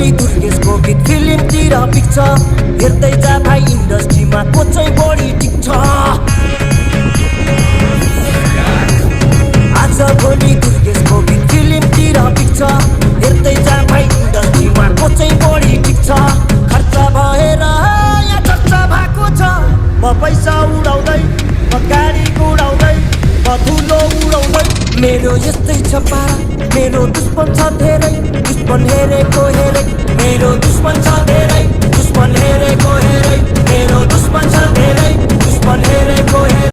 भोलि दुर्गेशको गीत फिल्मतिर बिक्छ। हेर्दै जा भाइ इन्डस्ट्रीमा को चाहिँ बढी टिक्छ। आज भोलि दुर्गेशको गीत फिल्मतिर बिक्छ। हेर्दै जा भाइ इन्डस्ट्रीमा को चाहिँ बढी टिक्छ। खर्च भएर यहाँ चर्चा भएको छ। म पैसा उडाउँदै, म गाडी उडाउँदै, म धुलो उडाउँदै। मेरो यस्तै छ पारा, मेरो दुश्मन छ धेरै। दुश्मन हेरेको हेरै, मेरो दुश्मन छ धेरै। दुश्मन हेरेको हेरै, मेरो दुश्मन छ धेरै। दुश्मन हेरेको हेरै।